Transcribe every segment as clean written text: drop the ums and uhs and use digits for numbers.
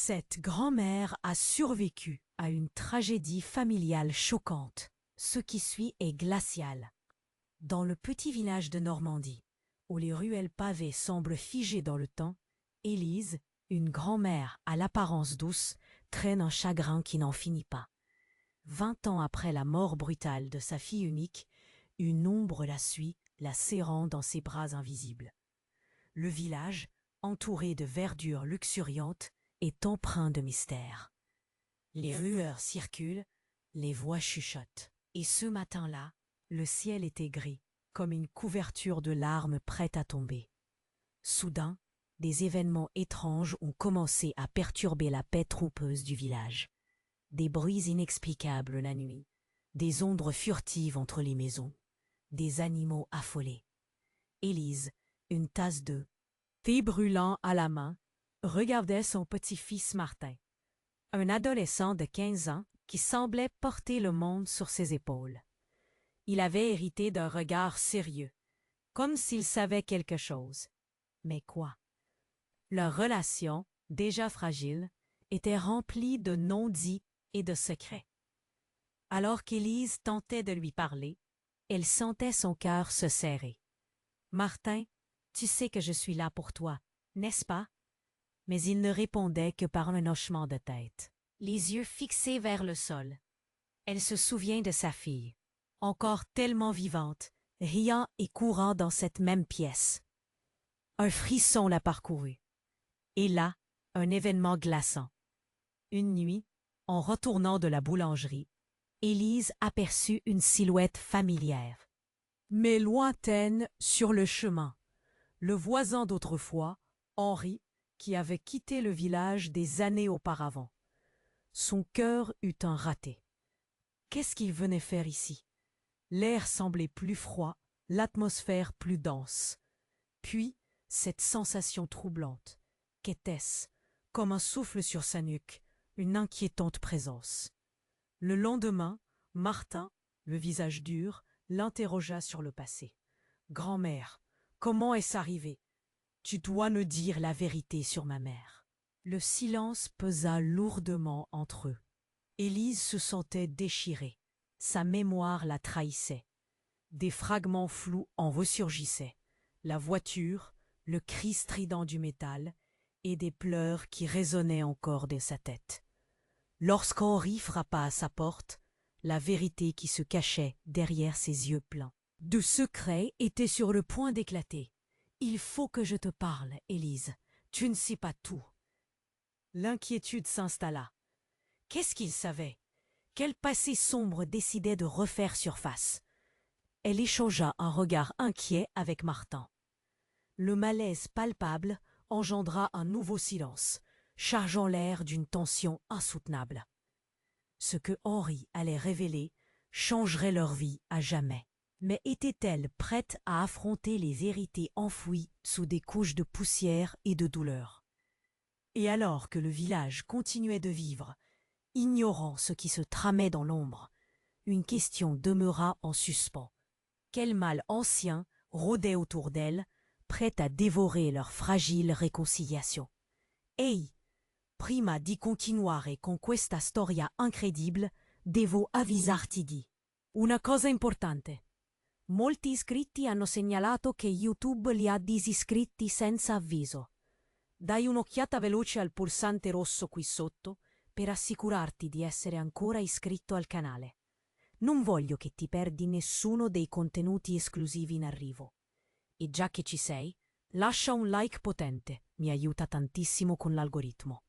Cette grand-mère a survécu à une tragédie familiale choquante. Ce qui suit est glacial. Dans le petit village de Normandie, où les ruelles pavées semblent figées dans le temps, Élise, une grand-mère à l'apparence douce, traîne un chagrin qui n'en finit pas. 20 ans après la mort brutale de sa fille unique, une ombre la suit, la serrant dans ses bras invisibles. Le village, entouré de verdure luxuriante, est empreint de mystère. Les rumeurs circulent, les voix chuchotent. Et ce matin-là, le ciel était gris, comme une couverture de larmes prête à tomber. Soudain, des événements étranges ont commencé à perturber la paix trompeuse du village. Des bruits inexplicables la nuit, des ombres furtives entre les maisons, des animaux affolés. Élise, une tasse de thé brûlant à la main, regardait son petit-fils Martin, un adolescent de 15 ans qui semblait porter le monde sur ses épaules. Il avait hérité d'un regard sérieux, comme s'il savait quelque chose. Mais quoi? Leur relation, déjà fragile, était remplie de non-dits et de secrets. Alors qu'Élise tentait de lui parler, elle sentait son cœur se serrer. « Martin, tu sais que je suis là pour toi, n'est-ce pas? » Mais il ne répondait que par un hochement de tête, les yeux fixés vers le sol. Elle se souvient de sa fille, encore tellement vivante, riant et courant dans cette même pièce. Un frisson la parcourut. Et là, un événement glaçant. Une nuit, en retournant de la boulangerie, Élise aperçut une silhouette familière, mais lointaine sur le chemin. Le voisin d'autrefois, Henri, qui avait quitté le village des années auparavant. Son cœur eut un raté. Qu'est-ce qu'il venait faire ici? L'air semblait plus froid, l'atmosphère plus dense. Puis, cette sensation troublante. Qu'était-ce? Comme un souffle sur sa nuque, une inquiétante présence. Le lendemain, Martin, le visage dur, l'interrogea sur le passé. « Grand-mère, comment est-ce arrivé? Tu dois me dire la vérité sur ma mère. » Le silence pesa lourdement entre eux. Élise se sentait déchirée. Sa mémoire la trahissait. Des fragments flous en ressurgissaient. La voiture, le cri strident du métal et des pleurs qui résonnaient encore de sa tête. Lorsqu'Henri frappa à sa porte, la vérité qui se cachait derrière ses yeux pleins de secrets était sur le point d'éclater. « Il faut que je te parle, Élise. Tu ne sais pas tout. » L'inquiétude s'installa. Qu'est-ce qu'il savait? Quel passé sombre décidait de refaire surface? Elle échangea un regard inquiet avec Martin. Le malaise palpable engendra un nouveau silence, chargeant l'air d'une tension insoutenable. Ce que Henri allait révéler changerait leur vie à jamais. Mais était-elle prête à affronter les vérités enfouies sous des couches de poussière et de douleur? Et alors que le village continuait de vivre, ignorant ce qui se tramait dans l'ombre, une question demeura en suspens. Quel mal ancien rôdait autour d'elle, prêt à dévorer leur fragile réconciliation? Ei, prima di continuare con questa storia incredibile, devo avvisarti di una cosa importante. Molti iscritti hanno segnalato che YouTube li ha disiscritti senza avviso. Dai un'occhiata veloce al pulsante rosso qui sotto per assicurarti di essere ancora iscritto al canale. Non voglio che ti perdi nessuno dei contenuti esclusivi in arrivo. E già che ci sei, lascia un like potente, mi aiuta tantissimo con l'algoritmo.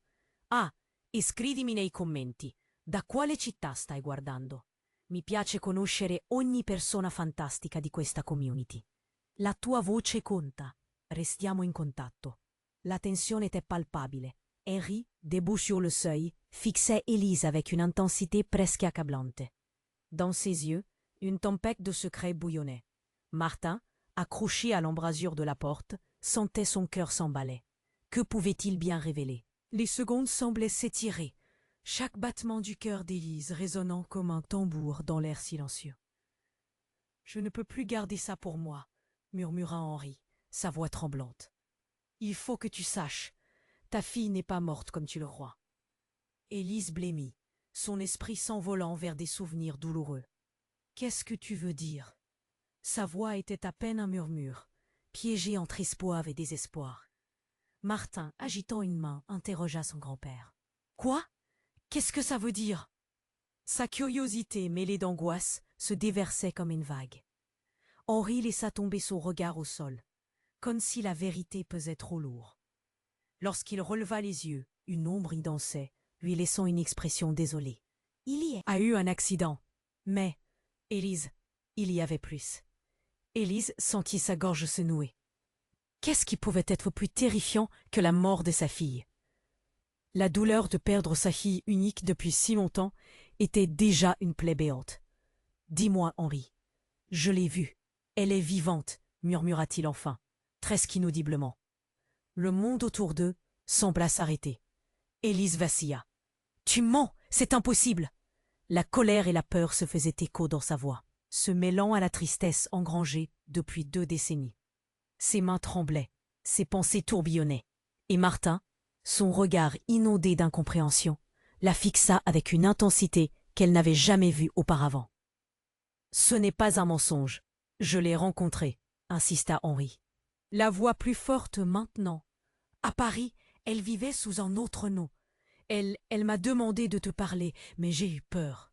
Ah, e scrivimi nei commenti, da quale città stai guardando? Mi piace conoscere ogni persona fantastica di questa community. La tua voce conta, restiamo in contatto. La tensione était palpable. Henri, debout sur le seuil, fixait Élise avec une intensité presque accablante. Dans ses yeux, une tempête de secrets bouillonnait. Martin, accroché à l'embrasure de la porte, sentait son cœur s'emballer. Que pouvait-il bien révéler? Les secondes semblaient s'étirer, chaque battement du cœur d'Élise résonnant comme un tambour dans l'air silencieux. « Je ne peux plus garder ça pour moi, » murmura Henri, sa voix tremblante. « Il faut que tu saches, ta fille n'est pas morte comme tu le crois. Élise blêmit, son esprit s'envolant vers des souvenirs douloureux. Qu'est-ce que tu veux dire? Sa voix était à peine un murmure, piégé entre espoir et désespoir. Martin, agitant une main, interrogea son grand-père. Quoi? Qu'est-ce que ça veut dire? Sa curiosité, mêlée d'angoisse, se déversait comme une vague. Henri laissa tomber son regard au sol, comme si la vérité pesait trop lourd. Lorsqu'il releva les yeux, une ombre y dansait, lui laissant une expression désolée. Il y a eu un accident. Mais, Élise, il y avait plus. Élise sentit sa gorge se nouer. Qu'est-ce qui pouvait être plus terrifiant que la mort de sa fille? La douleur de perdre sa fille unique depuis si longtemps était déjà une plaie béante. Dis-moi, Henri. Je l'ai vue. Elle est vivante, murmura-t-il enfin, presque inaudiblement. Le monde autour d'eux sembla s'arrêter. Élise vacilla. Tu mens, c'est impossible. La colère et la peur se faisaient écho dans sa voix, se mêlant à la tristesse engrangée depuis 2 décennies. Ses mains tremblaient, ses pensées tourbillonnaient, et Martin, son regard inondé d'incompréhension, la fixa avec une intensité qu'elle n'avait jamais vue auparavant. Ce n'est pas un mensonge. Je l'ai rencontrée, insista Henri. La voix plus forte maintenant. À Paris, elle vivait sous un autre nom. Elle m'a demandé de te parler, mais j'ai eu peur.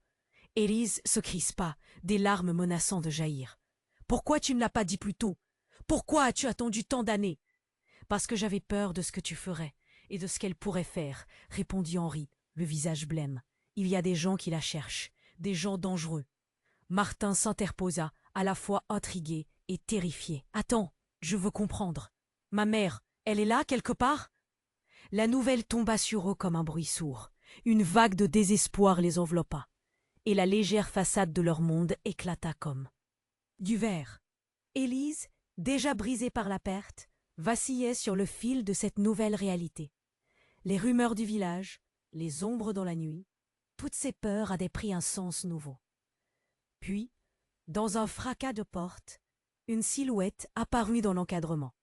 Élise se crispa, des larmes menaçant de jaillir. Pourquoi tu ne l'as pas dit plus tôt? Pourquoi as-tu attendu tant d'années? Parce que j'avais peur de ce que tu ferais et de ce qu'elle pourrait faire, répondit Henri, le visage blême. Il y a des gens qui la cherchent, des gens dangereux. Martin s'interposa, à la fois intrigué et terrifié. Attends, je veux comprendre. Ma mère, elle est là quelque part? La nouvelle tomba sur eux comme un bruit sourd. Une vague de désespoir les enveloppa, et la légère façade de leur monde éclata comme du verre. Élise, déjà brisée par la perte, vacillait sur le fil de cette nouvelle réalité. Les rumeurs du village, les ombres dans la nuit, toutes ces peurs avaient pris un sens nouveau. Puis, dans un fracas de porte, une silhouette apparut dans l'encadrement.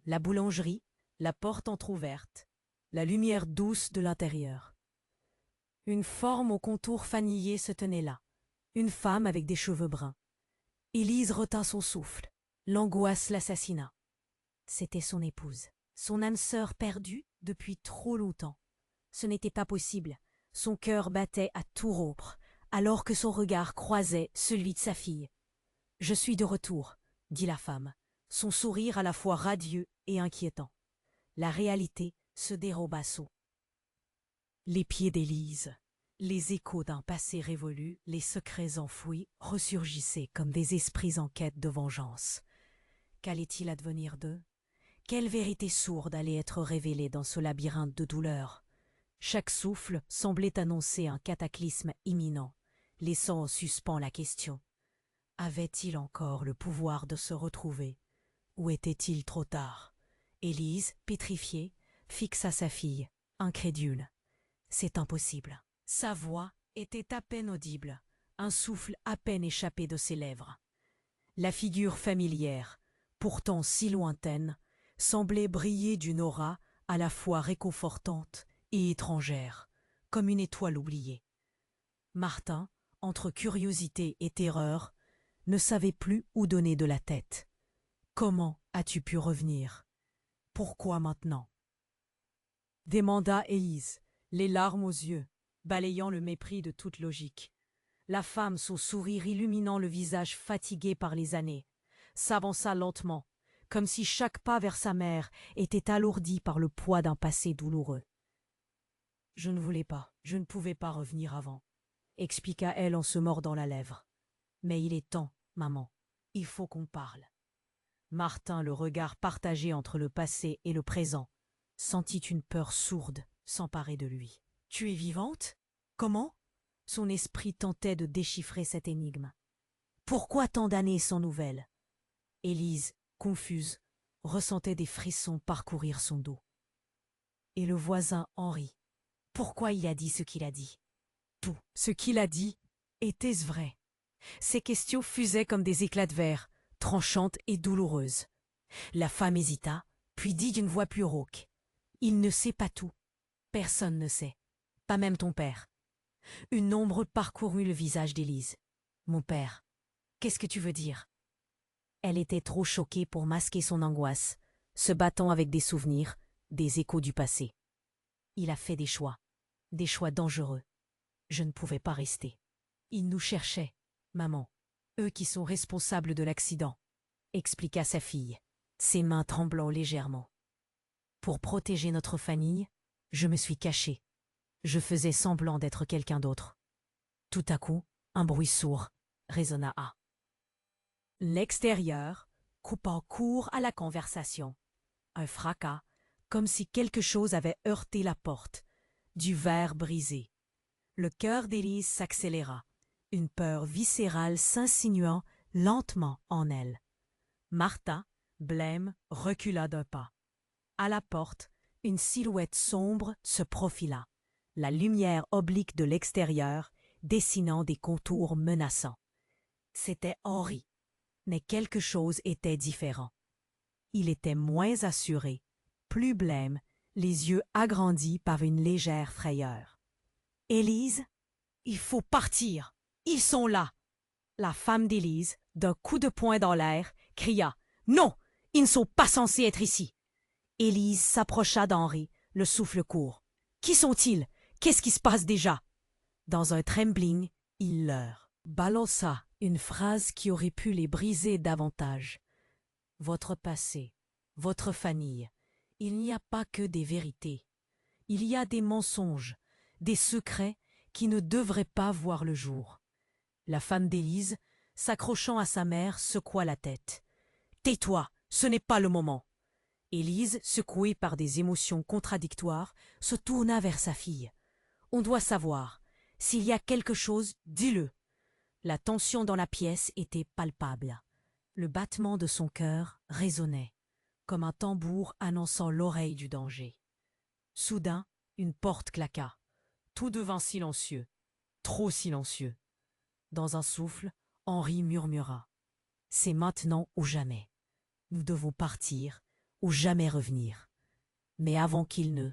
La boulangerie, la porte entr'ouverte, la lumière douce de l'intérieur. Une forme au contour fanillé se tenait là, une femme avec des cheveux bruns. Élise retint son souffle, l'angoisse l'assassina. C'était son épouse, son âme sœur perdue depuis trop longtemps. Ce n'était pas possible, son cœur battait à tout rompre, alors que son regard croisait celui de sa fille. « Je suis de retour », dit la femme, son sourire à la fois radieux et inquiétant. La réalité se déroba sous les pieds d'Élise. Les échos d'un passé révolu, les secrets enfouis, ressurgissaient comme des esprits en quête de vengeance. Qu'allait-il advenir d'eux? Quelle vérité sourde allait être révélée dans ce labyrinthe de douleurs? Chaque souffle semblait annoncer un cataclysme imminent, laissant en suspens la question. Avait-il encore le pouvoir de se retrouver? Ou était-il trop tard? Élise, pétrifiée, fixa sa fille, incrédule. C'est impossible. Sa voix était à peine audible, un souffle à peine échappé de ses lèvres. La figure familière, pourtant si lointaine, semblait briller d'une aura à la fois réconfortante et étrangère, comme une étoile oubliée. Martin, entre curiosité et terreur, ne savait plus où donner de la tête. Comment as-tu pu revenir? Pourquoi maintenant? Demanda Élise, les larmes aux yeux, balayant le mépris de toute logique. La femme, son sourire illuminant le visage fatigué par les années, s'avança lentement, comme si chaque pas vers sa mère était alourdi par le poids d'un passé douloureux. « Je ne voulais pas, je ne pouvais pas revenir avant, » expliqua-t-elle en se mordant la lèvre. « Mais il est temps, maman, il faut qu'on parle. » Martin, le regard partagé entre le passé et le présent, sentit une peur sourde s'emparer de lui. « Tu es vivante? Comment ?» Son esprit tentait de déchiffrer cette énigme. Pourquoi tant d'années sans nouvelles? Élise, confuse, ressentait des frissons parcourir son dos. Et le voisin Henri, pourquoi il a dit ce qu'il a dit? Tout ce qu'il a dit, était-ce vrai? Ces questions fusaient comme des éclats de verre, tranchantes et douloureuses. La femme hésita, puis dit d'une voix plus rauque. « Il ne sait pas tout. Personne ne sait. Pas même ton père. Une ombre parcourut le visage d'Élise. Mon père. Qu'est-ce que tu veux dire? Elle était trop choquée pour masquer son angoisse, se battant avec des souvenirs, des échos du passé. Il a fait des choix dangereux. Je ne pouvais pas rester. Ils nous cherchaient, maman. Eux qui sont responsables de l'accident, expliqua sa fille, ses mains tremblant légèrement. Pour protéger notre famille, je me suis cachée. Je faisais semblant d'être quelqu'un d'autre. Tout à coup, un bruit sourd résonna à l'extérieur, coupant court à la conversation. Un fracas, comme si quelque chose avait heurté la porte, du verre brisé. Le cœur d'Élise s'accéléra, une peur viscérale s'insinuant lentement en elle. Martha, blême, recula d'un pas. À la porte, une silhouette sombre se profila, la lumière oblique de l'extérieur dessinant des contours menaçants. C'était Henri, mais quelque chose était différent. Il était moins assuré, plus blême, les yeux agrandis par une légère frayeur. « Élise, il faut partir! Ils sont là! » La femme d'Élise, d'un coup de poing dans l'air, cria « Non! Ils ne sont pas censés être ici! » Élise s'approcha d'Henri, le souffle court. « Qui sont-ils? Qu'est-ce qui se passe déjà? » Dans un trembling, il leur balança une phrase qui aurait pu les briser davantage. « Votre passé, votre famille, il n'y a pas que des vérités. Il y a des mensonges, des secrets qui ne devraient pas voir le jour. » La femme d'Élise, s'accrochant à sa mère, secoua la tête. « Tais-toi, ce n'est pas le moment. » Élise, secouée par des émotions contradictoires, se tourna vers sa fille. « On doit savoir. S'il y a quelque chose, dis-le. » La tension dans la pièce était palpable. Le battement de son cœur résonnait, comme un tambour annonçant l'oreille du danger. Soudain, une porte claqua. Tout devint silencieux, trop silencieux. Dans un souffle, Henri murmura. « C'est maintenant ou jamais. Nous devons partir ou jamais revenir. » Mais avant qu'il ne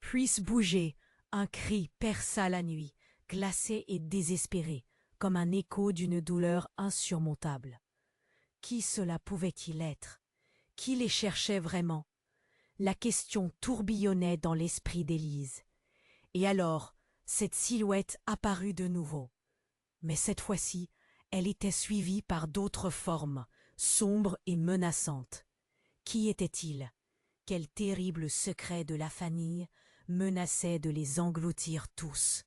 puisse bouger, un cri perça la nuit, glacé et désespéré, comme un écho d'une douleur insurmontable. Qui cela pouvait-il être? Qui les cherchait vraiment? La question tourbillonnait dans l'esprit d'Élise. Et alors, cette silhouette apparut de nouveau. Mais cette fois-ci, elle était suivie par d'autres formes, sombres et menaçantes. Qui était-il? Quel terrible secret de la famille menaçait de les engloutir tous?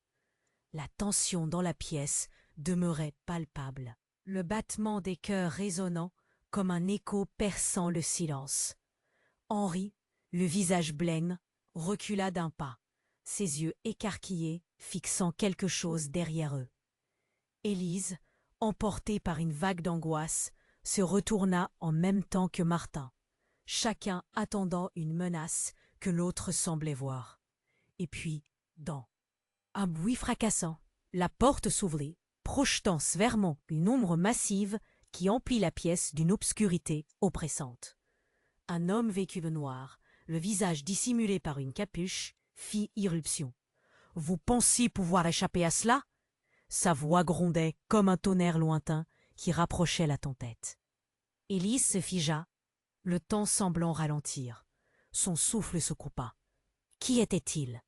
La tension dans la pièce demeurait palpable, le battement des cœurs résonnant comme un écho perçant le silence. Henri, le visage blême, recula d'un pas, ses yeux écarquillés fixant quelque chose derrière eux. Élise, emportée par une vague d'angoisse, se retourna en même temps que Martin, chacun attendant une menace que l'autre semblait voir. Et puis, dans un bruit fracassant, la porte s'ouvrit, projetant sévèrement une ombre massive qui emplit la pièce d'une obscurité oppressante. Un homme vêtu de noir, le visage dissimulé par une capuche, fit irruption. « Vous pensiez pouvoir échapper à cela ?» Sa voix grondait comme un tonnerre lointain qui rapprochait la tempête. Élise se figea, le temps semblant ralentir. Son souffle se coupa. Qui était-il?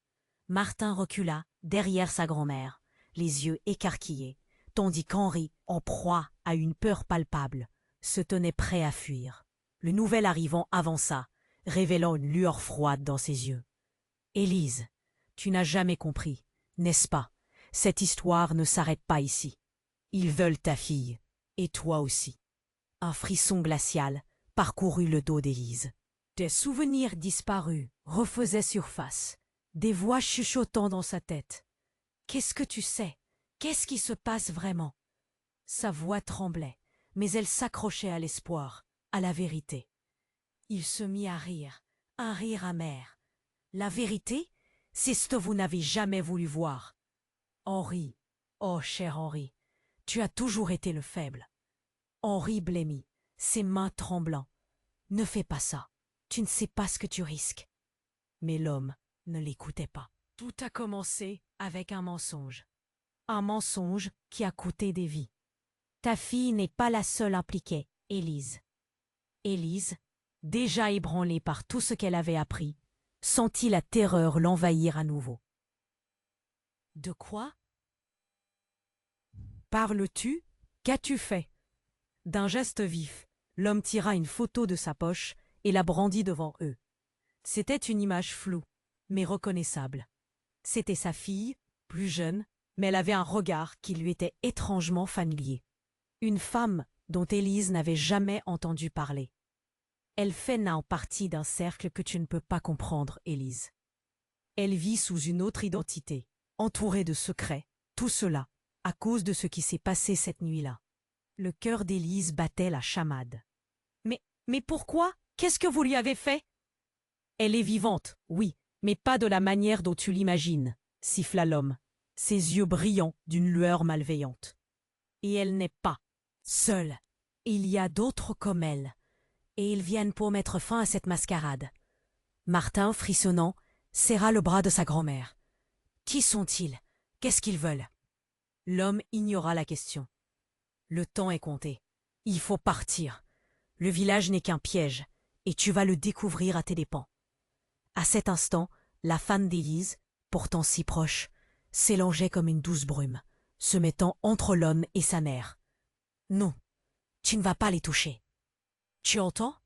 Martin recula derrière sa grand-mère, les yeux écarquillés, tandis qu'Henri, en proie à une peur palpable, se tenait prêt à fuir. Le nouvel arrivant avança, révélant une lueur froide dans ses yeux. « Élise, tu n'as jamais compris, n'est-ce pas? Cette histoire ne s'arrête pas ici. Ils veulent ta fille, et toi aussi. » Un frisson glacial parcourut le dos d'Élise. Des souvenirs disparus refaisaient surface, des voix chuchotant dans sa tête. « Qu'est-ce que tu sais? Qu'est-ce qui se passe vraiment ?» Sa voix tremblait, mais elle s'accrochait à l'espoir, à la vérité. Il se mit à rire, un rire amer. « La vérité, c'est ce que vous n'avez jamais voulu voir. Henri, oh cher Henri, tu as toujours été le faible. » Henri blêmit, ses mains tremblant. « Ne fais pas ça, tu ne sais pas ce que tu risques. » Mais l'homme ne l'écoutait pas. Tout a commencé avec un mensonge. Un mensonge qui a coûté des vies. Ta fille n'est pas la seule impliquée, Élise. Élise, déjà ébranlée par tout ce qu'elle avait appris, sentit la terreur l'envahir à nouveau. De quoi parles-tu? Qu'as-tu fait? D'un geste vif, l'homme tira une photo de sa poche et la brandit devant eux. C'était une image floue, mais reconnaissable. C'était sa fille, plus jeune, mais elle avait un regard qui lui était étrangement familier. Une femme dont Élise n'avait jamais entendu parler. Elle fait now partie d'un cercle que tu ne peux pas comprendre, Élise. Elle vit sous une autre identité, entourée de secrets, tout cela, à cause de ce qui s'est passé cette nuit-là. Le cœur d'Élise battait la chamade. Mais pourquoi? Qu'est-ce que vous lui avez fait? Elle est vivante, oui, mais pas de la manière dont tu l'imagines, siffla l'homme, ses yeux brillants d'une lueur malveillante. Et elle n'est pas seule. Il y a d'autres comme elle, et ils viennent pour mettre fin à cette mascarade. Martin, frissonnant, serra le bras de sa grand-mère. Qui sont-ils? Qu'est-ce qu'ils veulent? L'homme ignora la question. Le temps est compté. Il faut partir. Le village n'est qu'un piège, et tu vas le découvrir à tes dépens. À cet instant, la femme d'Élise, pourtant si proche, s'élangeait comme une douce brume, se mettant entre l'homme et sa mère. Non, tu ne vas pas les toucher. Tu entends?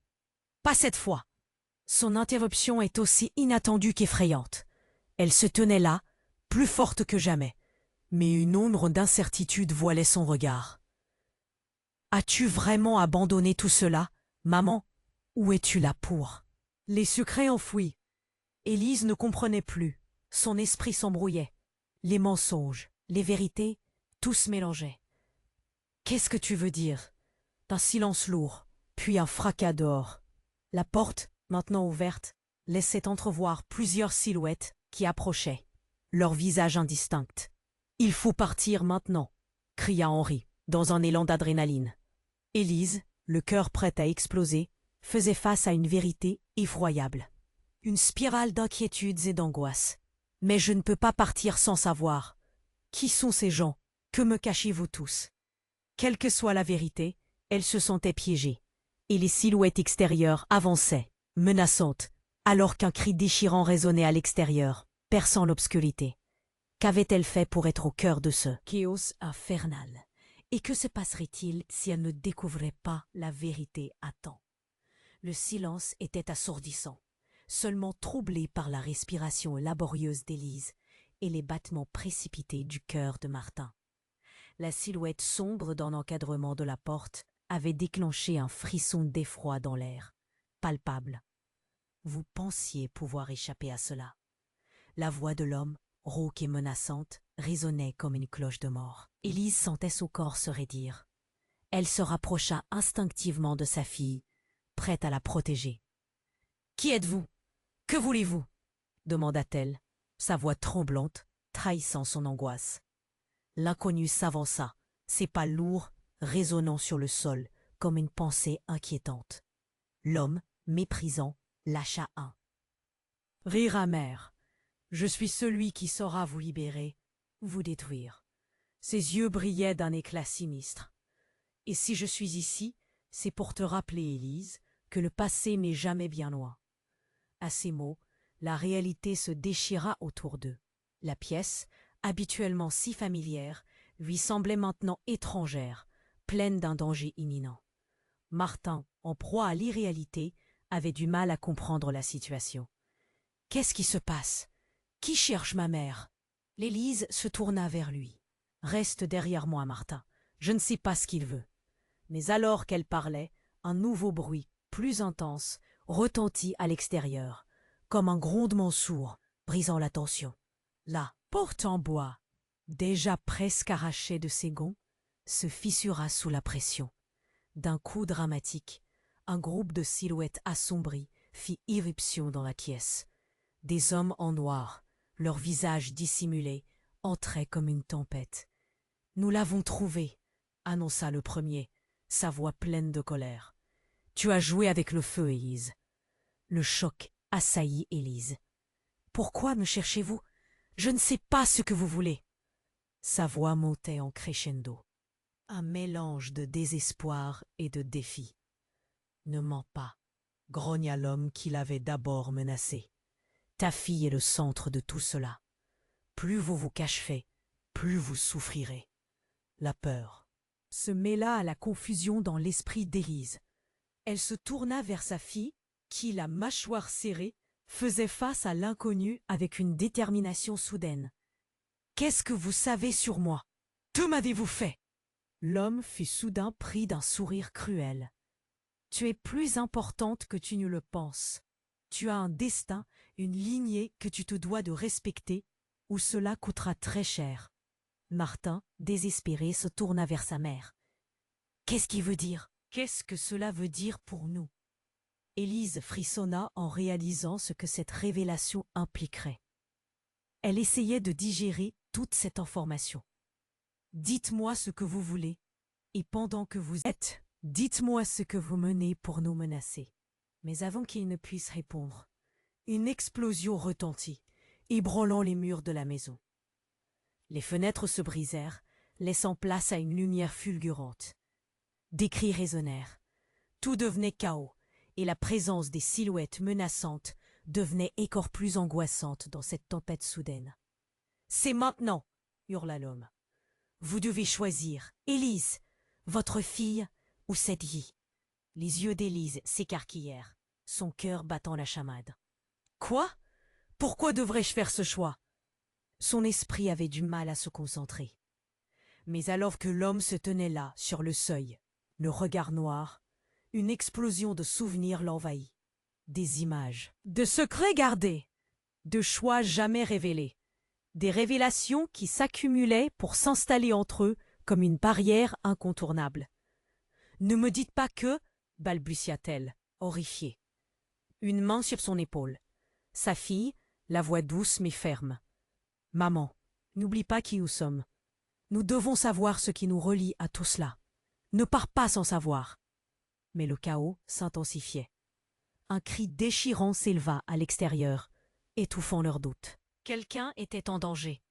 Pas cette fois. Son interruption est aussi inattendue qu'effrayante. Elle se tenait là, plus forte que jamais, mais une ombre d'incertitude voilait son regard. As-tu vraiment abandonné tout cela, maman? Où es-tu là pour? Les secrets enfouis. Élise ne comprenait plus. Son esprit s'embrouillait. Les mensonges, les vérités, tout se mélangeait. Qu'est-ce que tu veux dire? Un silence lourd, puis un fracas dehors. La porte, maintenant ouverte, laissait entrevoir plusieurs silhouettes qui approchaient, leurs visages indistincts. « Il faut partir maintenant !» cria Henri, dans un élan d'adrénaline. Élise, le cœur prêt à exploser, faisait face à une vérité effroyable. Une spirale d'inquiétudes et d'angoisse. Mais je ne peux pas partir sans savoir. Qui sont ces gens? Que me cachez-vous tous? Quelle que soit la vérité, elle se sentait piégée, et les silhouettes extérieures avançaient, menaçantes, alors qu'un cri déchirant résonnait à l'extérieur, perçant l'obscurité. Qu'avait-elle fait pour être au cœur de ce chaos infernal? Et que se passerait-il si elle ne découvrait pas la vérité à temps? Le silence était assourdissant, seulement troublé par la respiration laborieuse d'Élise et les battements précipités du cœur de Martin. La silhouette sombre dans l'encadrement de la porte avait déclenché un frisson d'effroi dans l'air, palpable. Vous pensiez pouvoir échapper à cela. La voix de l'homme, rauque et menaçante, résonnait comme une cloche de mort. Élise sentait son corps se raidir. Elle se rapprocha instinctivement de sa fille, prête à la protéger. « Qui êtes-vous? Que voulez-vous » demanda-t-elle, sa voix tremblante, trahissant son angoisse. L'inconnu s'avança, ses pas lourds, résonnant sur le sol, comme une pensée inquiétante. L'homme, méprisant, lâcha un rire amer. Je suis celui qui saura vous libérer, vous détruire. Ses yeux brillaient d'un éclat sinistre. Et si je suis ici, c'est pour te rappeler, Élise, que le passé n'est jamais bien loin. À ces mots, la réalité se déchira autour d'eux. La pièce, habituellement si familière, lui semblait maintenant étrangère, pleine d'un danger imminent. Martin, en proie à l'irréalité, avait du mal à comprendre la situation. « Qu'est-ce qui se passe? Qui cherche ma mère ?» L'Élise se tourna vers lui. « Reste derrière moi, Martin. Je ne sais pas ce qu'il veut. » Mais alors qu'elle parlait, un nouveau bruit, plus intense, retentit à l'extérieur, comme un grondement sourd, brisant la tension. La porte en bois, déjà presque arrachée de ses gonds, se fissura sous la pression. D'un coup dramatique, un groupe de silhouettes assombries fit irruption dans la pièce. Des hommes en noir, leurs visages dissimulés, entraient comme une tempête. « Nous l'avons trouvé !» annonça le premier, sa voix pleine de colère. « Tu as joué avec le feu, Élise. » Le choc assaillit Élise. « Pourquoi me cherchez-vous? Je ne sais pas ce que vous voulez. Sa voix montait en crescendo. Un mélange de désespoir et de défi. Ne mens pas, grogna l'homme qui l'avait d'abord menacé. Ta fille est le centre de tout cela. Plus vous vous cacherez, plus vous souffrirez. La peur se mêla à la confusion dans l'esprit d'Élise. Elle se tourna vers sa fille, qui, la mâchoire serrée, faisait face à l'inconnu avec une détermination soudaine. « Qu'est-ce que vous savez sur moi? Que m'avez-vous fait ?» L'homme fut soudain pris d'un sourire cruel. « Tu es plus importante que tu ne le penses. Tu as un destin, une lignée que tu te dois de respecter, ou cela coûtera très cher. » Martin, désespéré, se tourna vers sa mère. « Qu'est-ce qu'il veut dire? Qu'est-ce que cela veut dire pour nous ?» Élise frissonna en réalisant ce que cette révélation impliquerait. Elle essayait de digérer toute cette information. « Dites-moi ce que vous voulez, et pendant que vous êtes, dites-moi ce que vous menez pour nous menacer. » Mais avant qu'il ne puisse répondre, une explosion retentit, ébranlant les murs de la maison. Les fenêtres se brisèrent, laissant place à une lumière fulgurante. Des cris résonnèrent. Tout devenait chaos, et la présence des silhouettes menaçantes devenait encore plus angoissante dans cette tempête soudaine. « C'est maintenant !» hurla l'homme. « Vous devez choisir, Élise, votre fille ou cette vie. » Les yeux d'Élise s'écarquillèrent, son cœur battant la chamade. « Quoi? Pourquoi devrais-je faire ce choix ?» Son esprit avait du mal à se concentrer. Mais alors que l'homme se tenait là, sur le seuil, le regard noir, une explosion de souvenirs l'envahit. Des images, de secrets gardés, de choix jamais révélés, des révélations qui s'accumulaient pour s'installer entre eux comme une barrière incontournable. « Ne me dites pas que, » balbutia-t-elle, horrifiée. Une main sur son épaule. Sa fille, la voix douce mais ferme. « Maman, n'oublie pas qui nous sommes. Nous devons savoir ce qui nous relie à tout cela. Ne pars pas sans savoir. » Mais le chaos s'intensifiait. Un cri déchirant s'éleva à l'extérieur, étouffant leurs doutes. Quelqu'un était en danger.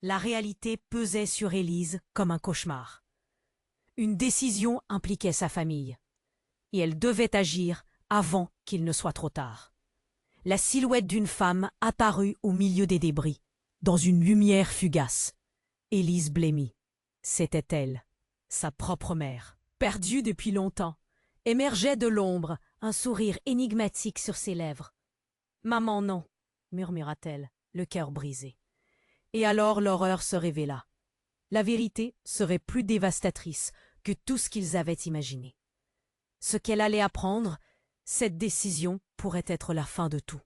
La réalité pesait sur Élise comme un cauchemar. Une décision impliquait sa famille. Et elle devait agir avant qu'il ne soit trop tard. La silhouette d'une femme apparut au milieu des débris, dans une lumière fugace. Élise blêmit. C'était elle, sa propre mère, perdue depuis longtemps. Émergeait de l'ombre, un sourire énigmatique sur ses lèvres. « Maman, non !» murmura-t-elle, le cœur brisé. Et alors l'horreur se révéla. La vérité serait plus dévastatrice que tout ce qu'ils avaient imaginé. Ce qu'elle allait apprendre, cette décision pourrait être la fin de tout.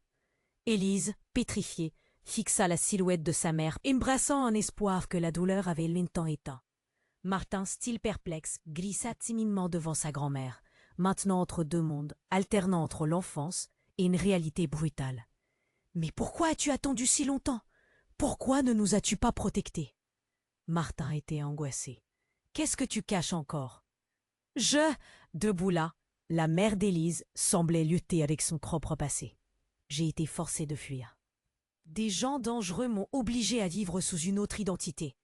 Élise, pétrifiée, fixa la silhouette de sa mère, embrassant un espoir que la douleur avait longtemps éteint. Martin, still perplexe, glissa timidement devant sa grand-mère, maintenant entre deux mondes, alternant entre l'enfance et une réalité brutale. « Mais pourquoi as-tu attendu si longtemps? Pourquoi ne nous as-tu pas protectés ?» Martin était angoissé. « Qu'est-ce que tu caches encore ?»« Debout là, la mère d'Élise semblait lutter avec son propre passé. J'ai été forcée de fuir. Des gens dangereux m'ont obligée à vivre sous une autre identité.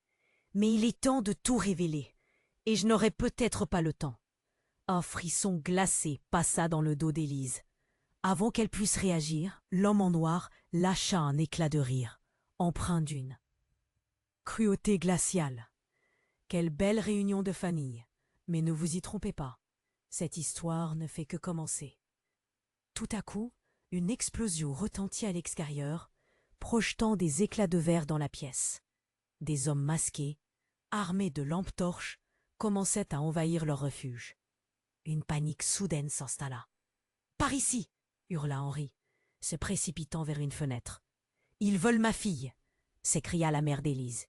Mais il est temps de tout révéler, et je n'aurai peut-être pas le temps. » Un frisson glacé passa dans le dos d'Élise. Avant qu'elle puisse réagir, l'homme en noir lâcha un éclat de rire, empreint d'une cruauté glaciale. Quelle belle réunion de famille. Mais ne vous y trompez pas, cette histoire ne fait que commencer. Tout à coup, une explosion retentit à l'extérieur, projetant des éclats de verre dans la pièce. Des hommes masqués, armés de lampes torches, commençaient à envahir leur refuge. Une panique soudaine s'installa. « Par ici !» hurla Henri, se précipitant vers une fenêtre. « Ils veulent ma fille !» s'écria la mère d'Élise,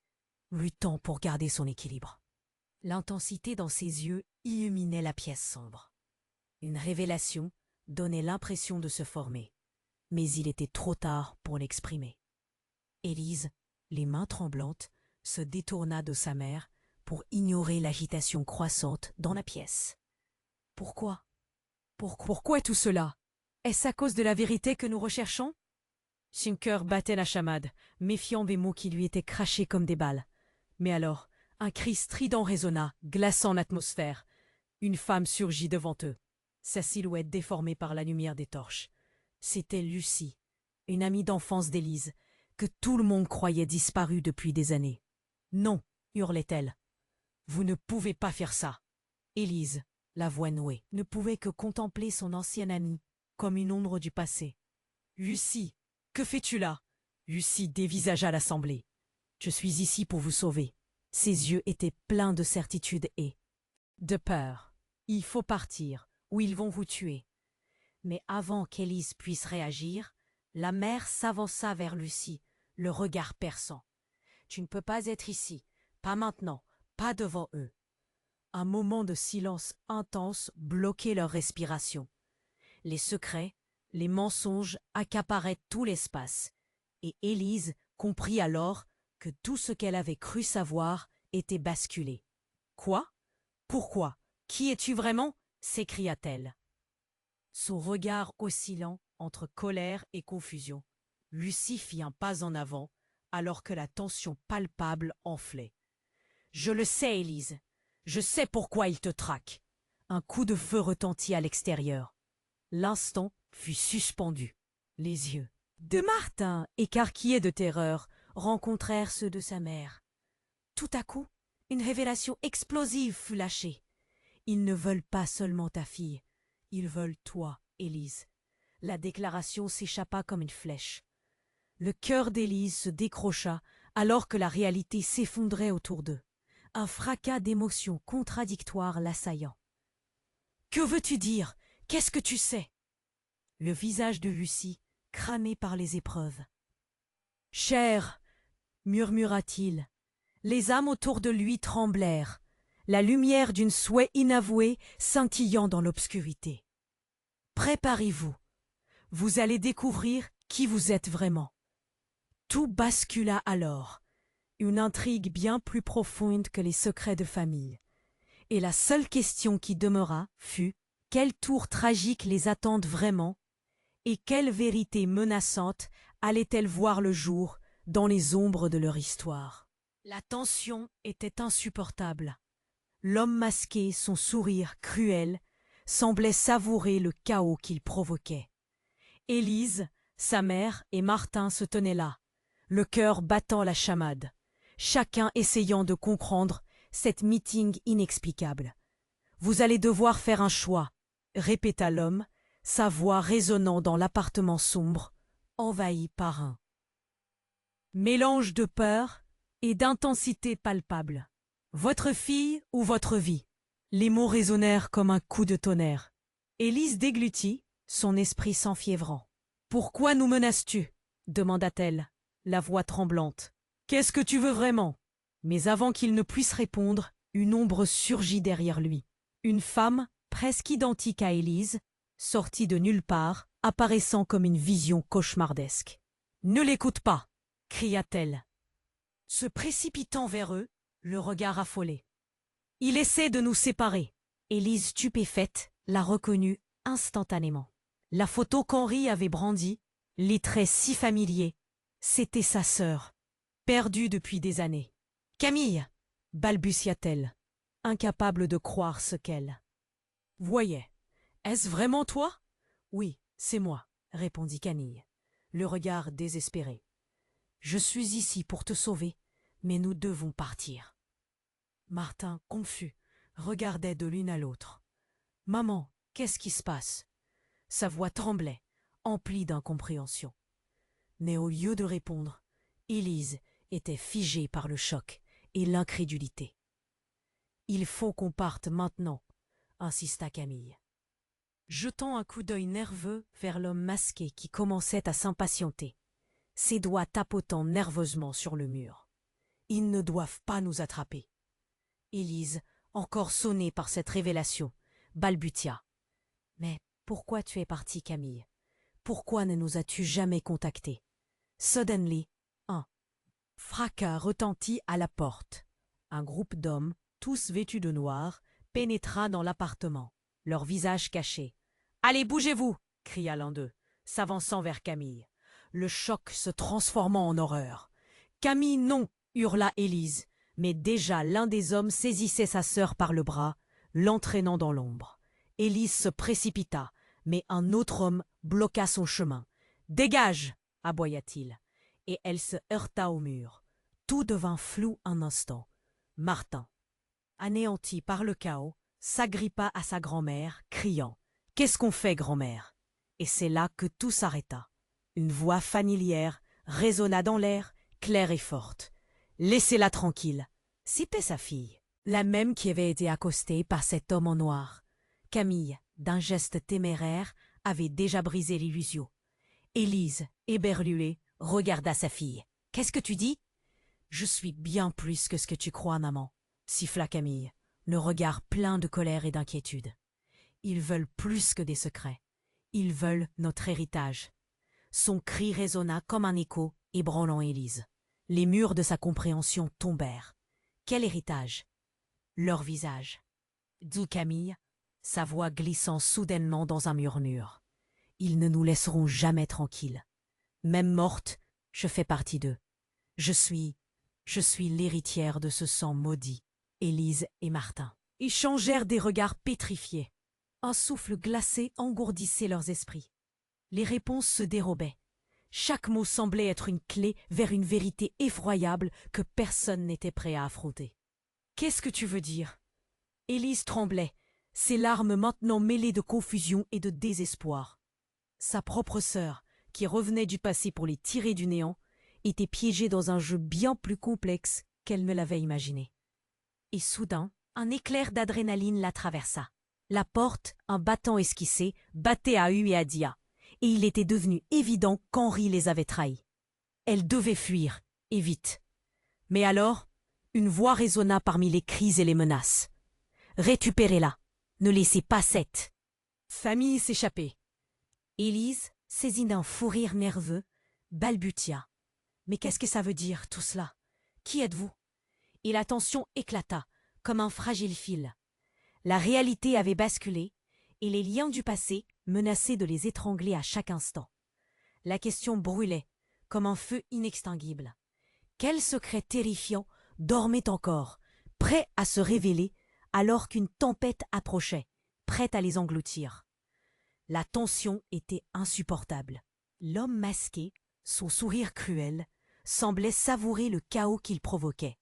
luttant pour garder son équilibre. L'intensité dans ses yeux illuminait la pièce sombre. Une révélation donnait l'impression de se former, mais il était trop tard pour l'exprimer. Élise, les mains tremblantes, se détourna de sa mère pour ignorer l'agitation croissante dans la pièce. « Pourquoi tout cela? Est-ce à cause de la vérité que nous recherchons ?» Son cœur battait la chamade, méfiant des mots qui lui étaient crachés comme des balles. Mais alors, un cri strident résonna, glaçant l'atmosphère. Une femme surgit devant eux, sa silhouette déformée par la lumière des torches. C'était Lucie, une amie d'enfance d'Élise, que tout le monde croyait disparue depuis des années. « Non !» hurlait-elle. « Vous ne pouvez pas faire ça !» Élise, la voix nouée, ne pouvait que contempler son ancienne amie, comme une ombre du passé. « Lucie, que fais-tu là ?» Lucie dévisagea l'assemblée. « Je suis ici pour vous sauver. » Ses yeux étaient pleins de certitude et de peur. « Il faut partir, ou ils vont vous tuer. » Mais avant qu'Élise puisse réagir, la mère s'avança vers Lucie, le regard perçant. « Tu ne peux pas être ici, pas maintenant, pas devant eux. » Un moment de silence intense bloquait leur respiration. Les secrets, les mensonges accaparaient tout l'espace, et Élise comprit alors que tout ce qu'elle avait cru savoir était basculé. « Quoi ? Pourquoi ? Qui es-tu vraiment ?» s'écria-t-elle. Son regard oscillant entre colère et confusion, Lucie fit un pas en avant, alors que la tension palpable enflait. « Je le sais, Élise. Je sais pourquoi il te traque. » Un coup de feu retentit à l'extérieur. L'instant fut suspendu. Les yeux de Martin, écarquillés de terreur, rencontrèrent ceux de sa mère. Tout à coup, une révélation explosive fut lâchée. Ils ne veulent pas seulement ta fille, ils veulent toi, Élise. La déclaration s'échappa comme une flèche. Le cœur d'Élise se décrocha alors que la réalité s'effondrait autour d'eux. Un fracas d'émotions contradictoires l'assaillant. « Que veux-tu dire ? Qu'est-ce que tu sais ?» Le visage de Lucie, cramé par les épreuves. « Cher !» murmura-t-il. Les âmes autour de lui tremblèrent, la lumière d'une souhait inavoué scintillant dans l'obscurité. « Préparez-vous. Vous allez découvrir qui vous êtes vraiment. » Tout bascula alors, une intrigue bien plus profonde que les secrets de famille. Et la seule question qui demeura fut: quel tour tragique les attendent vraiment, et quelle vérité menaçante allait-elle voir le jour dans les ombres de leur histoire? La tension était insupportable. L'homme masqué, son sourire cruel, semblait savourer le chaos qu'il provoquait. Élise, sa mère et Martin se tenaient là, le cœur battant la chamade, chacun essayant de comprendre cette meeting inexplicable. « Vous allez devoir faire un choix », répéta l'homme, sa voix résonnant dans l'appartement sombre, envahi par un mélange de peur et d'intensité palpable. « Votre fille ou votre vie ?» Les mots résonnèrent comme un coup de tonnerre. Élise déglutit, son esprit s'enfiévrant. « Pourquoi nous menaces-tu » demanda-t-elle, la voix tremblante. « Qu'est-ce que tu veux vraiment ?» Mais avant qu'il ne puisse répondre, une ombre surgit derrière lui. Une femme, presque identique à Élise, sortit de nulle part, apparaissant comme une vision cauchemardesque. « Ne l'écoute pas !» cria-t-elle, se précipitant vers eux, le regard affolé. « Il essaie de nous séparer. » Élise, stupéfaite, la reconnut instantanément. La photo qu'Henri avait brandie, les traits si familiers, c'était sa sœur, perdue depuis des années. « Camille !» balbutia-t-elle, incapable de croire ce qu'elle voyait. « Est-ce vraiment toi ?»« Oui, c'est moi, » répondit Camille, le regard désespéré. « Je suis ici pour te sauver, mais nous devons partir. » Martin, confus, regardait de l'une à l'autre. « Maman, qu'est-ce qui se passe ?» Sa voix tremblait, emplie d'incompréhension. Mais au lieu de répondre, Élise était figée par le choc et l'incrédulité. « Il faut qu'on parte maintenant, » insista Camille, jetant un coup d'œil nerveux vers l'homme masqué qui commençait à s'impatienter, ses doigts tapotant nerveusement sur le mur. « Ils ne doivent pas nous attraper. » Élise, encore sonnée par cette révélation, balbutia. « Mais pourquoi tu es partie, Camille? Pourquoi ne nous as-tu jamais contactés ?» Suddenly, un fracas retentit à la porte. Un groupe d'hommes, tous vêtus de noir, pénétra dans l'appartement, leurs visages cachés. « Allez, bougez-vous » cria l'un d'eux, s'avançant vers Camille. le choc se transformant en horreur. « Camille, non !» hurla Élise, mais déjà l'un des hommes saisissait sa sœur par le bras, l'entraînant dans l'ombre. Élise se précipita, mais un autre homme bloqua son chemin. « Dégage !» aboya-t-il, et elle se heurta au mur. Tout devint flou un instant. Martin, anéanti par le chaos, s'agrippa à sa grand-mère, criant « Qu'est-ce qu'on fait, grand-mère ?» Et c'est là que tout s'arrêta. Une voix familière résonna dans l'air, claire et forte. « Laissez-la tranquille !» C'était sa fille, la même qui avait été accostée par cet homme en noir. Camille, d'un geste téméraire, avait déjà brisé l'illusion. Élise, éberluée, regarda sa fille. « Qu'est-ce que tu dis ?»« Je suis bien plus que ce que tu crois, maman, » siffla Camille, le regard plein de colère et d'inquiétude. « Ils veulent plus que des secrets. Ils veulent notre héritage. » Son cri résonna comme un écho, ébranlant Élise. Les murs de sa compréhension tombèrent. Quel héritage? Leur visage. Dit Camille, sa voix glissant soudainement dans un murmure. Ils ne nous laisseront jamais tranquilles. Même morte, je fais partie d'eux. Je suis l'héritière de ce sang maudit. Élise et Martin échangèrent des regards pétrifiés. Un souffle glacé engourdissait leurs esprits. Les réponses se dérobaient. Chaque mot semblait être une clé vers une vérité effroyable que personne n'était prêt à affronter. « Qu'est-ce que tu veux dire ?» Élise tremblait, ses larmes maintenant mêlées de confusion et de désespoir. Sa propre sœur, qui revenait du passé pour les tirer du néant, était piégée dans un jeu bien plus complexe qu'elle ne l'avait imaginé. Et soudain, un éclair d'adrénaline la traversa. La porte, un battant esquissé, battait à Hu et à Dia, et il était devenu évident qu'Henri les avait trahis. Elle devait fuir, et vite. Mais alors, une voix résonna parmi les cris et les menaces. « Récupérez-la, ne laissez pas cette !» Famille s'échappait. Élise, saisie d'un fou rire nerveux, balbutia. « Mais qu'est-ce que ça veut dire, tout cela? Qui êtes-vous » Et la tension éclata, comme un fragile fil. La réalité avait basculé, et les liens du passé menaçaient de les étrangler à chaque instant. La question brûlait, comme un feu inextinguible. Quel secret terrifiant dormait encore, prêt à se révéler, alors qu'une tempête approchait, prête à les engloutir? La tension était insupportable. L'homme masqué, son sourire cruel, semblait savourer le chaos qu'il provoquait.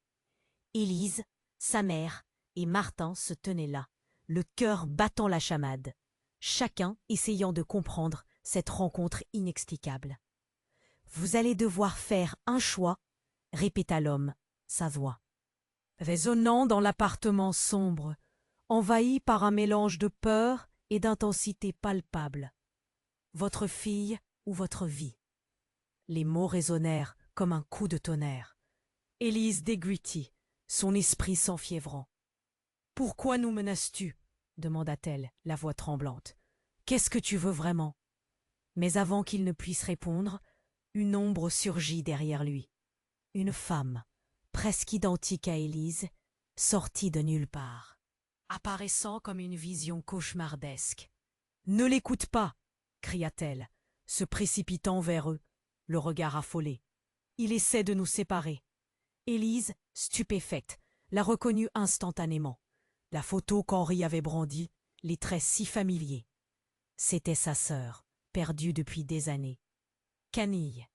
Élise, sa mère et Martin se tenaient là, le cœur battant la chamade, chacun essayant de comprendre cette rencontre inexplicable. « Vous allez devoir faire un choix », répéta l'homme, sa voix résonnant dans l'appartement sombre, envahi par un mélange de peur et d'intensité palpable. « Votre fille ou votre vie ?» Les mots résonnèrent comme un coup de tonnerre. Élise déglutit, son esprit s'enfiévrant. « Pourquoi nous menaces-tu » demanda-t-elle, la voix tremblante. « Qu'est-ce que tu veux vraiment ?» Mais avant qu'il ne puisse répondre, une ombre surgit derrière lui. Une femme, presque identique à Élise, sortit de nulle part, apparaissant comme une vision cauchemardesque. « Ne l'écoute pas !» cria-t-elle, se précipitant vers eux, le regard affolé. « Il essaie de nous séparer. » Élise, stupéfaite, la reconnut instantanément. La photo qu'Henri avait brandie, les traits si familiers. C'était sa sœur, perdue depuis des années. Camille.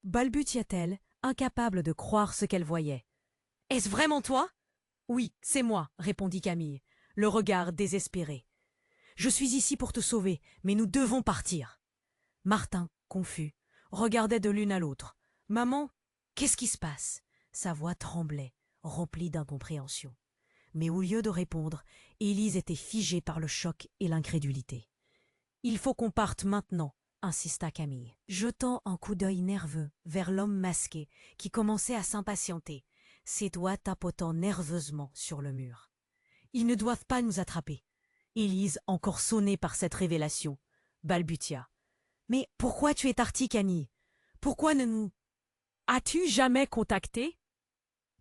Balbutia-t-elle, incapable de croire ce qu'elle voyait. « Est-ce vraiment toi ?»« Oui, c'est moi, » répondit Camille, le regard désespéré. « Je suis ici pour te sauver, mais nous devons partir. » Martin, confus, regardait de l'une à l'autre. « Maman, qu'est-ce qui se passe ?» Sa voix tremblait, remplie d'incompréhension. Mais au lieu de répondre, Élise était figée par le choc et l'incrédulité. « Il faut qu'on parte maintenant, » insista Camille, jetant un coup d'œil nerveux vers l'homme masqué qui commençait à s'impatienter, ses doigts tapotant nerveusement sur le mur. « Ils ne doivent pas nous attraper. » Élise, encore sonnée par cette révélation, balbutia. « Mais pourquoi tu es partie, Camille? Pourquoi ne nous... As-tu jamais contacté ?»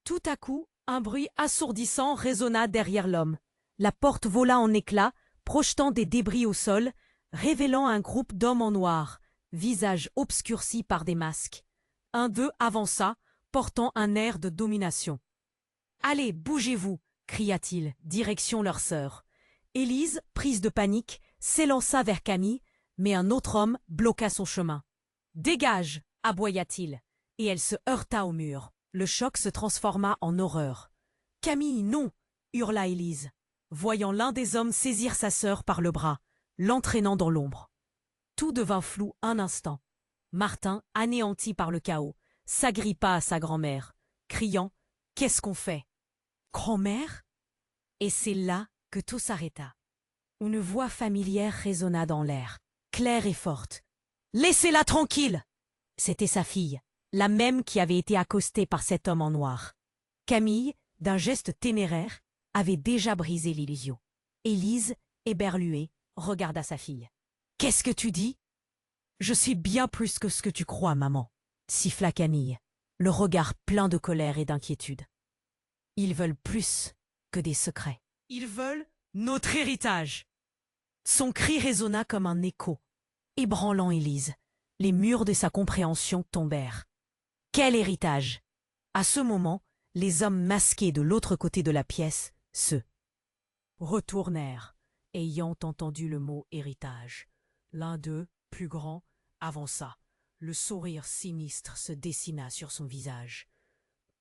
Tout à coup, un bruit assourdissant résonna derrière l'homme. La porte vola en éclats, projetant des débris au sol, révélant un groupe d'hommes en noir, visage obscurci par des masques. Un d'eux avança, portant un air de domination. « Allez, bougez-vous » cria-t-il, direction leur sœur. Élise, prise de panique, s'élança vers Camille, mais un autre homme bloqua son chemin. « Dégage » aboya-t-il, et elle se heurta au mur. Le choc se transforma en horreur. « Camille, non » hurla Élise, voyant l'un des hommes saisir sa sœur par le bras, l'entraînant dans l'ombre. Tout devint flou un instant. Martin, anéanti par le chaos, s'agrippa à sa grand-mère, criant « Qu'est-ce qu'on fait ?»« Grand-mère » Et c'est là que tout s'arrêta. Une voix familière résonna dans l'air, claire et forte. « Laissez-la tranquille !» C'était sa fille, la même qui avait été accostée par cet homme en noir. Camille, d'un geste téméraire, avait déjà brisé l'illusion. Élise, éberluée, regarda sa fille. « Qu'est-ce que tu dis ?»« Je suis bien plus que ce que tu crois, maman, » siffla Camille, le regard plein de colère et d'inquiétude. « Ils veulent plus que des secrets. Ils veulent notre héritage !» Son cri résonna comme un écho, ébranlant Élise. Les murs de sa compréhension tombèrent. Quel héritage? À ce moment, les hommes masqués de l'autre côté de la pièce se retournèrent, ayant entendu le mot héritage. L'un d'eux, plus grand, avança. Le sourire sinistre se dessina sur son visage.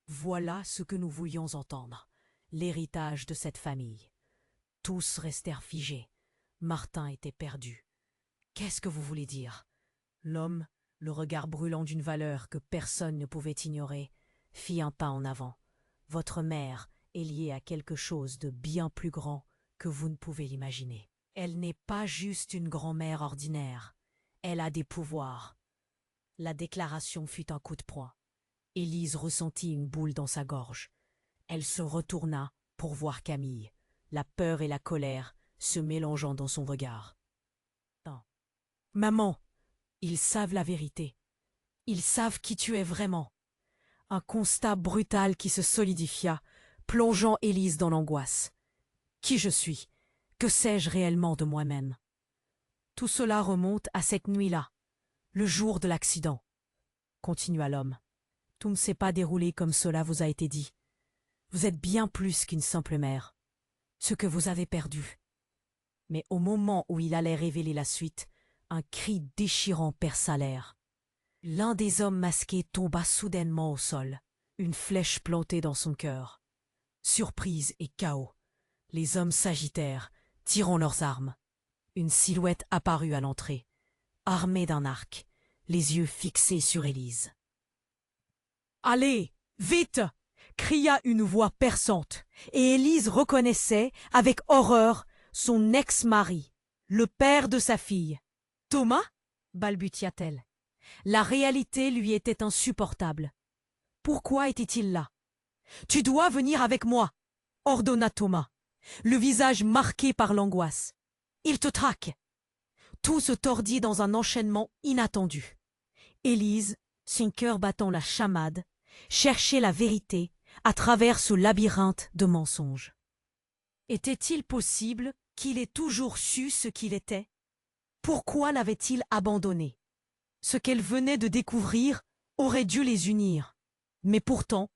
Voilà ce que nous voulions entendre, l'héritage de cette famille. Tous restèrent figés. Martin était perdu. Qu'est-ce que vous voulez dire? L'homme, le regard brûlant d'une valeur que personne ne pouvait ignorer, fit un pas en avant. Votre mère est liée à quelque chose de bien plus grand que vous ne pouvez l'imaginer. Elle n'est pas juste une grand-mère ordinaire. Elle a des pouvoirs. La déclaration fut un coup de poing. Élise ressentit une boule dans sa gorge. Elle se retourna pour voir Camille, la peur et la colère se mélangeant dans son regard. « Maman, ils savent la vérité. Ils savent qui tu es vraiment. » Un constat brutal qui se solidifia, plongeant Élise dans l'angoisse. Qui je suis? Que sais-je réellement de moi-même? Tout cela remonte à cette nuit-là, le jour de l'accident, continua l'homme. Tout ne s'est pas déroulé comme cela vous a été dit. Vous êtes bien plus qu'une simple mère. Ce que vous avez perdu. Mais au moment où il allait révéler la suite, un cri déchirant perça l'air. L'un des hommes masqués tomba soudainement au sol, une flèche plantée dans son cœur. Surprise et chaos, les hommes s'agitèrent, tirant leurs armes. Une silhouette apparut à l'entrée, armée d'un arc, les yeux fixés sur Élise. « Allez, vite !» cria une voix perçante, et Élise reconnaissait, avec horreur, son ex-mari, le père de sa fille. « Thomas ?» balbutia-t-elle. La réalité lui était insupportable. Pourquoi était-il là? « Tu dois venir avec moi !» ordonna Thomas, le visage marqué par l'angoisse. « Il te traque !» Tout se tordit dans un enchaînement inattendu. Élise, son cœur battant la chamade, cherchait la vérité à travers ce labyrinthe de mensonges. Était-il possible qu'il ait toujours su ce qu'il était? Pourquoi l'avait-il abandonné? Ce qu'elle venait de découvrir aurait dû les unir. Mais pourtant,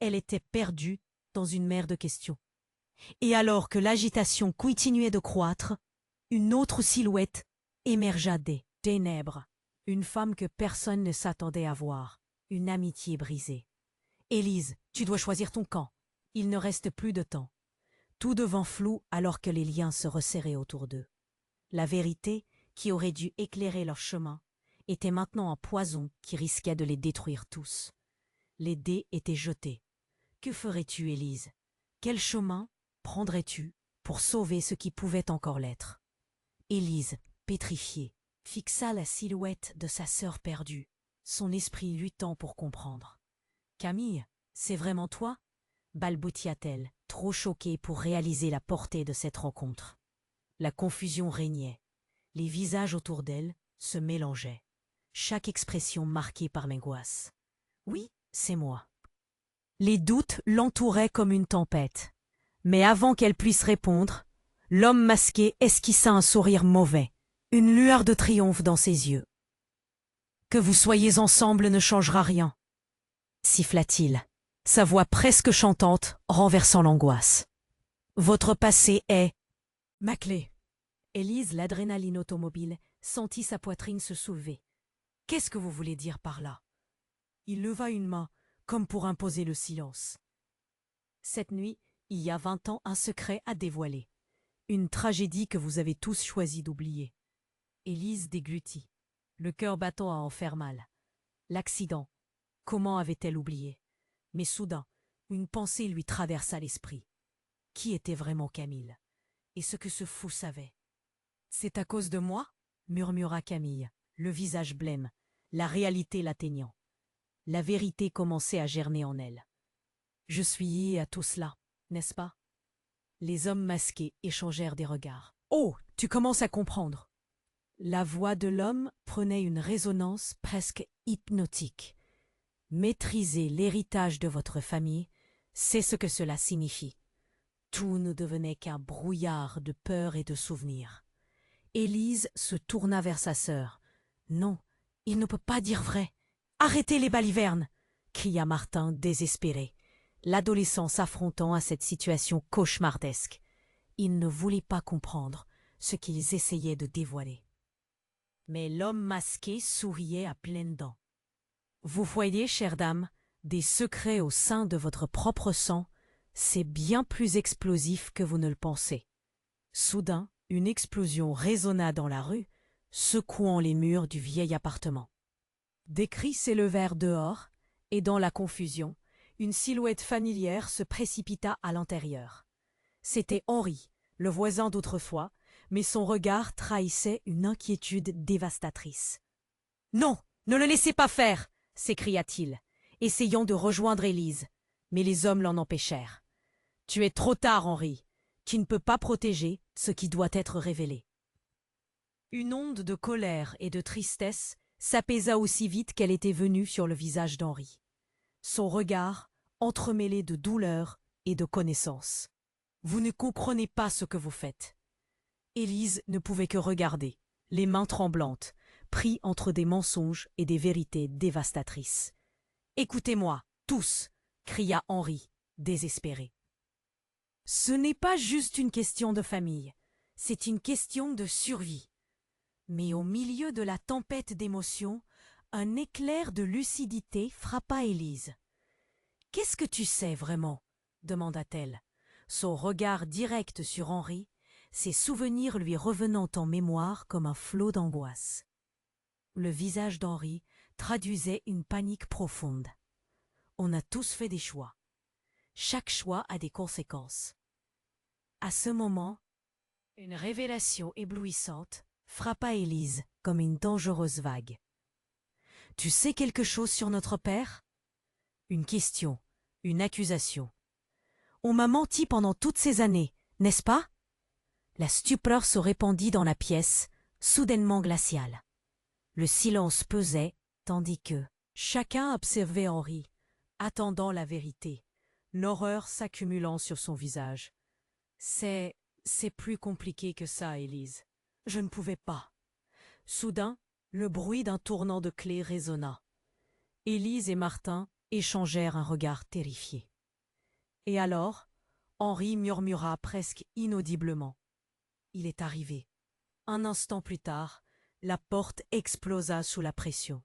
elle était perdue dans une mer de questions. Et alors que l'agitation continuait de croître, une autre silhouette émergea des ténèbres. Une femme que personne ne s'attendait à voir. Une amitié brisée. « Élise, tu dois choisir ton camp. Il ne reste plus de temps. » Tout devint flou alors que les liens se resserraient autour d'eux. La vérité, qui aurait dû éclairer leur chemin, était maintenant un poison qui risquait de les détruire tous. Les dés étaient jetés. Que ferais-tu, Élise? Quel chemin prendrais-tu pour sauver ce qui pouvait encore l'être? Élise, pétrifiée, fixa la silhouette de sa sœur perdue, son esprit luttant pour comprendre. « Camille, c'est vraiment toi ?» balbutia-t-elle, trop choquée pour réaliser la portée de cette rencontre. La confusion régnait. Les visages autour d'elle se mélangeaient, chaque expression marquée par l'angoisse. « Oui, c'est moi. » Les doutes l'entouraient comme une tempête. Mais avant qu'elle puisse répondre, l'homme masqué esquissa un sourire mauvais, une lueur de triomphe dans ses yeux. Que vous soyez ensemble ne changera rien, siffla-t-il, sa voix presque chantante renversant l'angoisse. Votre passé est ma clé. Élise, l'adrénaline automobile, sentit sa poitrine se soulever. Qu'est-ce que vous voulez dire par là? Il leva une main, comme pour imposer le silence. Cette nuit, il y a 20 ans, un secret à dévoiler. Une tragédie que vous avez tous choisi d'oublier. Élise déglutit, le cœur battant à en faire mal. L'accident. Comment avait-elle oublié? Mais soudain, une pensée lui traversa l'esprit. Qui était vraiment Camille? Et ce que ce fou savait? C'est à cause de moi? Murmura Camille, le visage blême, la réalité l'atteignant. La vérité commençait à germer en elle. Je suis liée à tout cela, n'est-ce pas? Les hommes masqués échangèrent des regards. Oh, tu commences à comprendre. La voix de l'homme prenait une résonance presque hypnotique. Maîtriser l'héritage de votre famille, c'est ce que cela signifie. Tout ne devenait qu'un brouillard de peur et de souvenirs. Élise se tourna vers sa sœur. « Non, il ne peut pas dire vrai. Arrêtez les balivernes !» cria Martin désespéré, l'adolescent s'affrontant à cette situation cauchemardesque. Il ne voulait pas comprendre ce qu'ils essayaient de dévoiler. Mais l'homme masqué souriait à pleines dents. « Vous voyez, chère dame, des secrets au sein de votre propre sang, c'est bien plus explosif que vous ne le pensez. » Soudain, une explosion résonna dans la rue, secouant les murs du vieil appartement. Des cris s'élevèrent dehors, et dans la confusion, une silhouette familière se précipita à l'intérieur. C'était Henri, le voisin d'autrefois, mais son regard trahissait une inquiétude dévastatrice. « Non, ne le laissez pas faire !» s'écria-t-il, essayant de rejoindre Élise, mais les hommes l'en empêchèrent. « Tu es trop tard, Henri. Tu ne peux pas protéger ce qui doit être révélé. » Une onde de colère et de tristesse s'apaisa aussi vite qu'elle était venue sur le visage d'Henri. Son regard, entremêlé de douleur et de connaissance. « Vous ne comprenez pas ce que vous faites. » Élise ne pouvait que regarder, les mains tremblantes, pris entre des mensonges et des vérités dévastatrices. « Écoutez-moi, tous !» cria Henri, désespéré. « Ce n'est pas juste une question de famille, c'est une question de survie. » Mais au milieu de la tempête d'émotions, un éclair de lucidité frappa Élise. « Qu'est-ce que tu sais vraiment ?» demanda-t-elle, son regard direct sur Henri, ses souvenirs lui revenant en mémoire comme un flot d'angoisse. Le visage d'Henri traduisait une panique profonde. On a tous fait des choix. Chaque choix a des conséquences. À ce moment, une révélation éblouissante frappa Élise comme une dangereuse vague. « Tu sais quelque chose sur notre père ?» Une question, une accusation. « On m'a menti pendant toutes ces années, n'est-ce pas ?» La stupeur se répandit dans la pièce, soudainement glaciale. Le silence pesait, tandis que chacun observait Henri, attendant la vérité, l'horreur s'accumulant sur son visage. « C'est plus compliqué que ça, Élise. Je ne pouvais pas. » Soudain, le bruit d'un tournant de clé résonna. Élise et Martin échangèrent un regard terrifié. Et alors, Henri murmura presque inaudiblement. « Il est arrivé. » Un instant plus tard, la porte explosa sous la pression,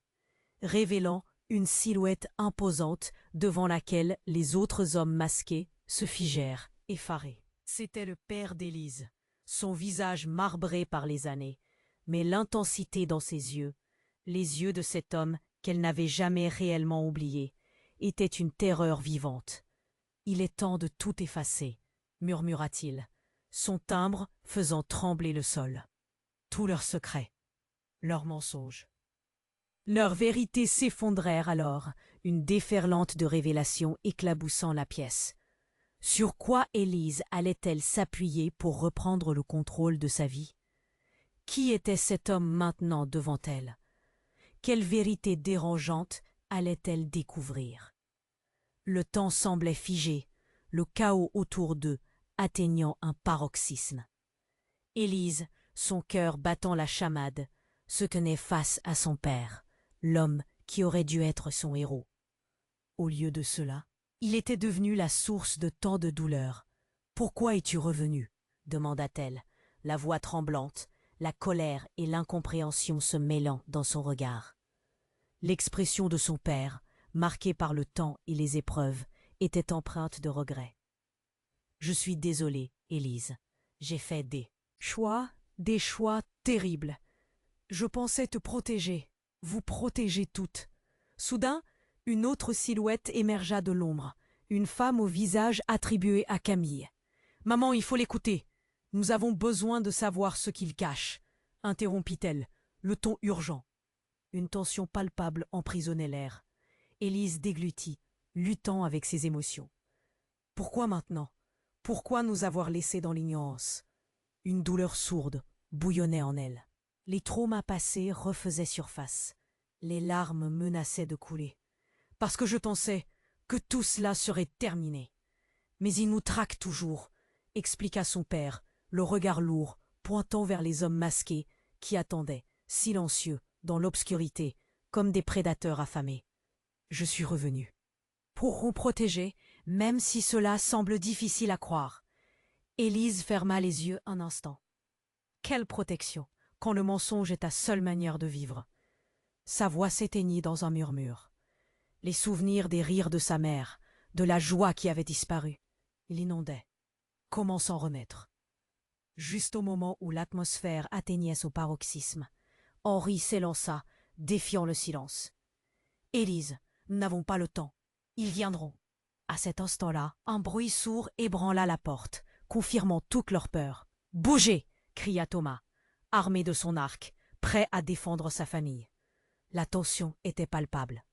révélant une silhouette imposante devant laquelle les autres hommes masqués se figèrent, effarés. C'était le père d'Élise, son visage marbré par les années, mais l'intensité dans ses yeux, les yeux de cet homme qu'elle n'avait jamais réellement oublié, était une terreur vivante. « Il est temps de tout effacer, » murmura-t-il, son timbre faisant trembler le sol. Tous leurs secrets, leurs mensonges. Leurs vérités s'effondrèrent alors, une déferlante de révélations éclaboussant la pièce. Sur quoi Élise allait-elle s'appuyer pour reprendre le contrôle de sa vie? Qui était cet homme maintenant devant elle? Quelle vérité dérangeante allait-elle découvrir? Le temps semblait figé, le chaos autour d'eux atteignant un paroxysme. Élise, son cœur battant la chamade, se tenait face à son père, l'homme qui aurait dû être son héros. Au lieu de cela, il était devenu la source de tant de douleur. « Pourquoi es-tu revenu » demanda-t-elle, la voix tremblante, la colère et l'incompréhension se mêlant dans son regard. L'expression de son père, marquée par le temps et les épreuves, était empreinte de regret. « Je suis désolée, Élise. J'ai fait des choix terribles. Je pensais te protéger, vous protéger toutes. » Soudain, une autre silhouette émergea de l'ombre, une femme au visage attribué à Camille. « Maman, il faut l'écouter. Nous avons besoin de savoir ce qu'il cache, » interrompit-elle, le ton urgent. Une tension palpable emprisonnait l'air. Élise déglutit, luttant avec ses émotions. Pourquoi maintenant? Pourquoi nous avoir laissés dans l'ignorance? Une douleur sourde bouillonnait en elle. Les traumas passés refaisaient surface. Les larmes menaçaient de couler. Parce que je pensais que tout cela serait terminé. Mais il nous traque toujours, expliqua son père, le regard lourd, pointant vers les hommes masqués qui attendaient, silencieux, dans l'obscurité, comme des prédateurs affamés. Je suis revenu. Pour vous protéger, même si cela semble difficile à croire. Élise ferma les yeux un instant. Quelle protection, quand le mensonge est ta seule manière de vivre. Sa voix s'éteignit dans un murmure. Les souvenirs des rires de sa mère, de la joie qui avait disparu, l'inondaient. Comment s'en remettre? Juste au moment où l'atmosphère atteignait son paroxysme, Henri s'élança, défiant le silence. « Élise, nous n'avons pas le temps. Ils viendront. » À cet instant-là, un bruit sourd ébranla la porte, confirmant toute leur peur. « Bougez !» cria Thomas, armé de son arc, prêt à défendre sa famille. La tension était palpable.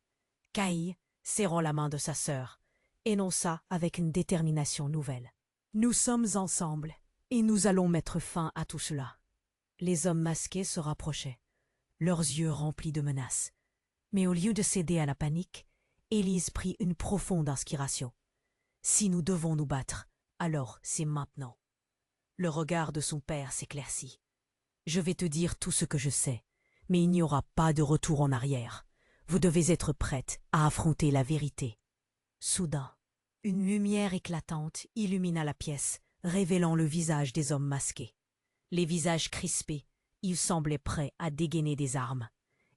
Caï, serrant la main de sa sœur, énonça avec une détermination nouvelle. « Nous sommes ensemble, et nous allons mettre fin à tout cela. » Les hommes masqués se rapprochaient, leurs yeux remplis de menaces. Mais au lieu de céder à la panique, Élise prit une profonde inspiration. « Si nous devons nous battre, alors c'est maintenant. » Le regard de son père s'éclaircit. « Je vais te dire tout ce que je sais, mais il n'y aura pas de retour en arrière. Vous devez être prête à affronter la vérité. » Soudain, une lumière éclatante illumina la pièce, révélant le visage des hommes masqués. Les visages crispés, ils semblaient prêts à dégainer des armes.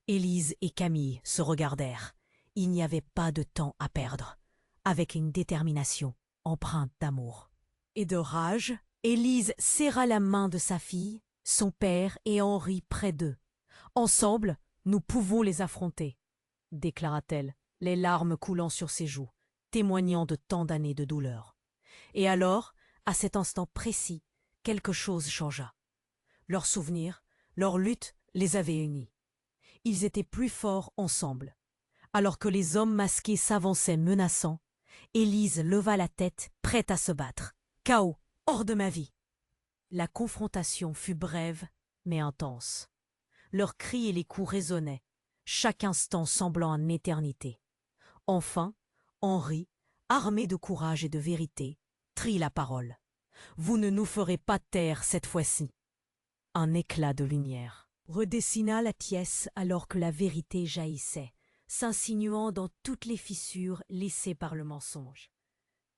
Élise et Camille se regardèrent. Il n'y avait pas de temps à perdre. Avec une détermination empreinte d'amour et de rage, Élise serra la main de sa fille, son père et Henri près d'eux. « Ensemble, nous pouvons les affronter, » déclara-t-elle, les larmes coulant sur ses joues, témoignant de tant d'années de douleur. Et alors, à cet instant précis, quelque chose changea. Leurs souvenirs, leur lutte les avaient unis. Ils étaient plus forts ensemble. Alors que les hommes masqués s'avançaient menaçants, Élise leva la tête, prête à se battre. « Chaos, hors de ma vie !» La confrontation fut brève, mais intense. Leurs cris et les coups résonnaient, chaque instant semblant une éternité. Enfin, Henri, armé de courage et de vérité, trit la parole. « Vous ne nous ferez pas taire cette fois-ci. » Un éclat de lumière redessina la pièce alors que la vérité jaillissait, s'insinuant dans toutes les fissures laissées par le mensonge.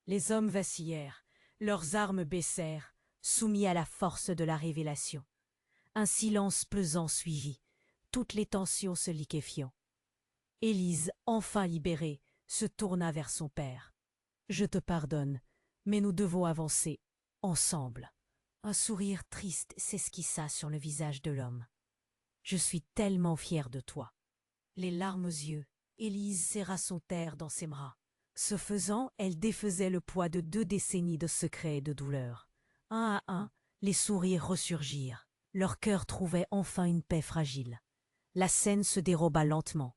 Les hommes vacillèrent, leurs armes baissèrent, soumis à la force de la révélation. Un silence pesant suivit, toutes les tensions se liquéfiant. Élise, enfin libérée, se tourna vers son père. « Je te pardonne, mais nous devons avancer, ensemble. » Un sourire triste s'esquissa sur le visage de l'homme. « Je suis tellement fière de toi. » Les larmes aux yeux, Élise serra son père dans ses bras. Ce faisant, elle défaisait le poids de 2 décennies de secrets et de douleurs. Un à un, les sourires ressurgirent. Leur cœur trouvait enfin une paix fragile. La scène se déroba lentement,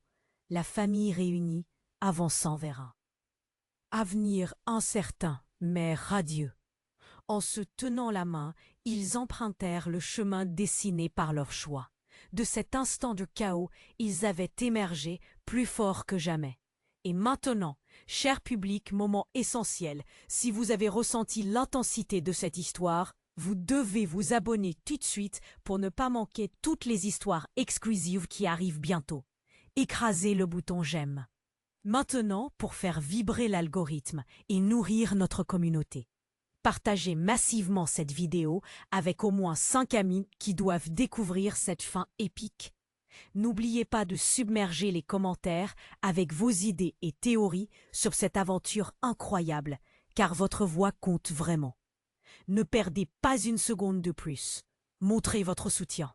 la famille réunie, avançant vers un avenir incertain, mais radieux. En se tenant la main, ils empruntèrent le chemin dessiné par leur choix. De cet instant de chaos, ils avaient émergé plus forts que jamais. Et maintenant, cher public, moment essentiel, si vous avez ressenti l'intensité de cette histoire, vous devez vous abonner tout de suite pour ne pas manquer toutes les histoires exclusives qui arrivent bientôt. écrasez le bouton j'aime. Maintenant, pour faire vibrer l'algorithme et nourrir notre communauté, partagez massivement cette vidéo avec au moins 5 amis qui doivent découvrir cette fin épique. N'oubliez pas de submerger les commentaires avec vos idées et théories sur cette aventure incroyable, car votre voix compte vraiment. Ne perdez pas une seconde de plus. Montrez votre soutien.